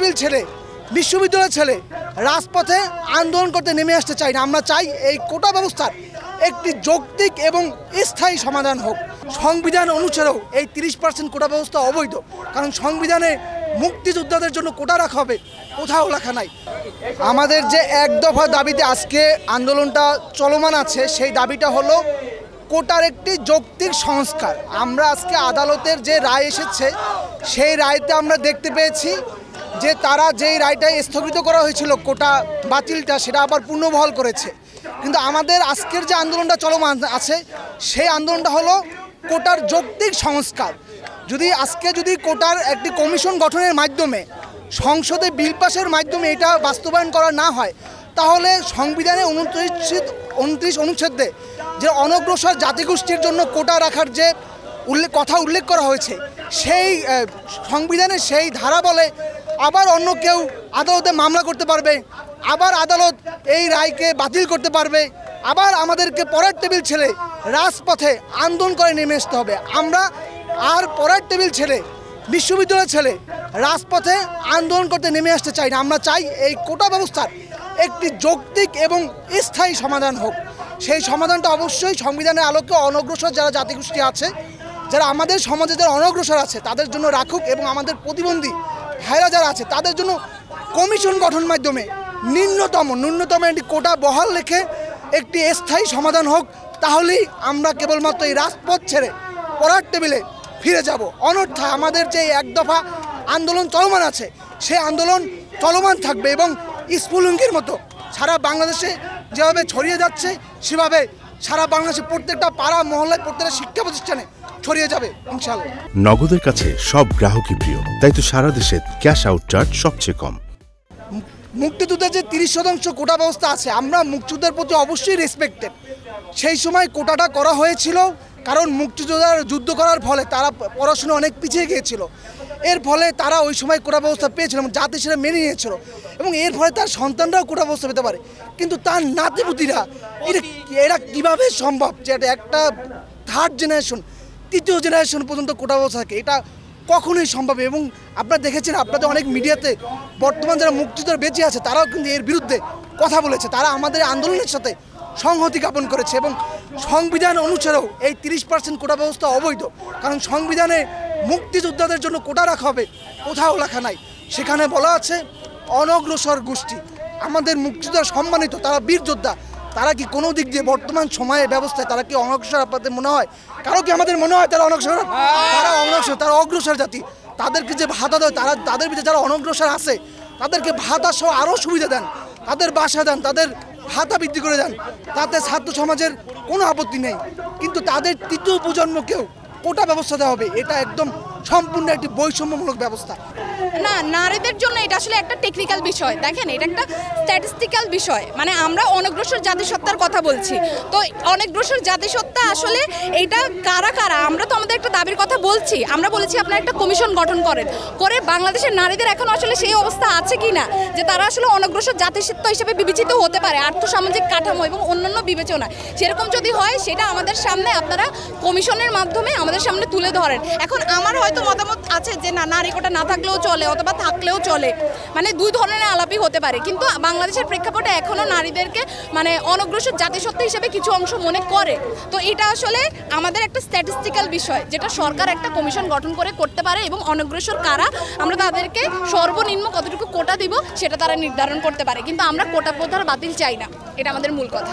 Table ছেড়ে বিশ্ববিদ্যালয় ছেড়ে রাজপথে আন্দোলন করতে নেমে আসতে চাই না। আমরা চাই এই কোটা ব্যবস্থার একটি যৌক্তিক এবং স্থায়ী সমাধান হোক। সংবিধান অনুসারেও এই 30% কোটা ব্যবস্থা অবৈধ, কারণ সংবিধানে মুক্তিযোদ্ধাদের জন্য কোটা রাখা হবে, কোথাও লেখা নাই। আমাদের যে এক দফা দাবিতে আজকে আন্দোলনটা চলমান আছে, সেই দাবিটা হলো কোটার একটি যৌক্তিক সংস্কার। আমরা আজকে আদালতের যে রায় এসেছে, সেই রায়তে আমরা দেখতে পেয়েছি যে তারা যেই রায়টা স্থগিত করা হয়েছিল কোটা বাতিলটা, সেটা আবার পুনর্বহাল করেছে। কিন্তু আমাদের আজকের যে আন্দোলনটা চলমান আছে, সেই আন্দোলনটা হলো কোটার যৌক্তিক সংস্কার। যদি কোটার একটি কমিশন গঠনের মাধ্যমে সংসদে বিল পাসের মাধ্যমে এটা বাস্তবায়ন করা না হয়, তাহলে সংবিধানে 29 অনুচ্ছেদে যে অনগ্রসর জাতিগোষ্ঠীর জন্য কোটা রাখার যে উল্লেখ করা হয়েছে, সেই সংবিধানে সেই ধারা বলে আবার অন্য কেউ আদালতে মামলা করতে পারবে, আবার আদালত এই রায়কে বাতিল করতে পারবে, আবার আমাদেরকে পরের টেবিল ছেড়ে রাজপথে আন্দোলন করে নেমে আসতে হবে। আমরা আর পরের টেবিল ছেড়ে বিশ্ববিদ্যালয় ছেড়ে রাজপথে আন্দোলন করতে নেমে আসতে চাই না। আমরা চাই এই কোটা ব্যবস্থার একটি যৌক্তিক এবং স্থায়ী সমাধান হোক। সেই সমাধানটা অবশ্যই সংবিধানের আলোকে অনগ্রসর যারা জাতিগোষ্ঠী আছে, যারা আমাদের সমাজে যারা অনগ্রসর আছে, তাদের জন্য রাখুক, এবং আমাদের প্রতিবন্ধী ভাইরা যারা আছে তাদের জন্য কমিশন গঠন মাধ্যমে ন্যূনতম একটি কোটা বহাল রেখে একটি স্থায়ী সমাধান হোক। তাহলেই আমরা কেবলমাত্র এই রাজপথ ছেড়ে পড়ার টেবিলে ফিরে যাব। অন্যথায় আমাদের যে এক দফা আন্দোলন চলমান আছে, সেই আন্দোলন চলমান থাকবে এবং স্ফুলিঙ্গের মতো সারা বাংলাদেশে যেভাবে ছড়িয়ে যাচ্ছে, সেভাবে সারা বাংলাদেশে প্রত্যেকটা পাড়া মহল্লায় প্রত্যেকটা শিক্ষা প্রতিষ্ঠানে ছড়িয়ে যাবে ইনশাআল্লাহ। নগদের কাছে সব গ্রাহকই প্রিয়, তাই তো সারা দেশে ক্যাশ আউট চার্জ সবচেয়ে কম। মুক্তিযুদ্ধের যে 30% কোটা ব্যবস্থা আছে, আমরা মুক্তিযুদ্ধের প্রতি অবশ্যই রেসপেক্টেড। সেই সময় কোটাটা করা হয়েছিল কারণ মুক্তিযোদ্ধারা যুদ্ধ করার ফলে তারা পড়াশোনা অনেক পিছিয়ে গিয়েছিল, এর ফলে তারা ওই সময় কোটা ব্যবস্থা পেয়েছিল এবং জাতি সেটা মেনে নিয়েছিল, এবং এর ফলে তার সন্তানরাও কোটা ব্যবস্থা পেতে পারে। কিন্তু তার নাতিপুতিরা এটা কীভাবে সম্ভব যে একটা থার্ড জেনারেশন, তৃতীয় জেনারেশন পর্যন্ত কোটা ব্যবস্থা থাকে? এটা কখনোই সম্ভব। এবং আপনারা দেখেছেন, আপনাদের অনেক মিডিয়াতে বর্তমান যারা মুক্তিযোদ্ধারা বেঁচে আছে, তারাও কিন্তু এর বিরুদ্ধে কথা বলেছে। তারা আমাদের আন্দোলনের সাথে সংহতি জ্ঞাপন করেছে, এবং সংবিধান অনুসারেও এই 30% কোটা ব্যবস্থা অবৈধ, কারণ সংবিধানে মুক্তিযোদ্ধাদের জন্য কোটা রাখা হবে, কোথাও লেখা নাই। সেখানে বলা আছে অনগ্রসর গোষ্ঠী। আমাদের মুক্তিযোদ্ধা সম্মানিত, তারা বীর যোদ্ধা, তারা কি কোনো দিক দিয়ে বর্তমান সময়ের ব্যবস্থায় তারা কি অনগ্রসর? আপনাদের মনে হয়? কারো কি আমাদের মনে হয় তারা অনগ্রসর? তারা অনগ্রসর, তারা অগ্রসর জাতি। তাদেরকে যে ভাতা দেয়, তাদের ভিতরে যারা অনগ্রসর আছে তাদেরকে ভাতা সহ আরও সুবিধা দেন, তাদের বাসা দেন, তাদের ভাতা বৃদ্ধি করে দেন, তাতে ছাত্র সমাজের কোনো আপত্তি নেই। কিন্তু তাদের তৃতীয় প্রজন্মকেও কোটা ব্যবস্থা দেওয়া হবে, এটা একদম সম্পূর্ণ একটি বৈষম্যমূলক ব্যবস্থা। না, নারীদের জন্য এটা আসলে একটা টেকনিক্যাল বিষয়। দেখেন, এটা একটা স্ট্যাটিস্টিক্যাল বিষয়। মানে আমরা অনগ্রসর জাতিসত্তার কথা বলছি, তো অনগ্রসর জাতিসত্তা আসলে এটা কারা কারা? আমরা তো আমাদের একটা দাবির কথা বলছি। আমরা বলেছি আপনারা একটা কমিশন গঠন করে বাংলাদেশের নারীদের এখন আসলে সেই অবস্থা আছে কি না যে তারা আসলে অনগ্রসর জাতিসত্তা হিসেবে বিবেচিত হতে পারে, আর্থসামাজিক কাঠামো এবং অন্যান্য বিবেচনা। সেরকম যদি হয়, সেটা আমাদের সামনে আপনারা কমিশনের মাধ্যমে আমাদের সামনে তুলে ধরেন। এখন আমার হয়তো মতামত আছে যে না, নারী কোটা না থাকলেও চলে অথবা থাকলেও চলে, মানে দুই ধরনের আলাপই হতে পারে। কিন্তু বাংলাদেশের প্রেক্ষাপটে এখনও নারীদেরকে মানে অনগ্রসর জাতিসত্তা হিসেবে কিছু অংশ মনে করে। তো এটা আসলে আমাদের একটা স্ট্যাটিস্টিক্যাল বিষয়, যেটা সরকার একটা কমিশন গঠন করে করতে পারে, এবং অনগ্রসর কারা আমরা তাদেরকে সর্বনিম্ন কতটুকু কোটা দিব সেটা তারা নির্ধারণ করতে পারে। কিন্তু আমরা কোটা প্রথার বাতিল চাই না, এটা আমাদের মূল কথা।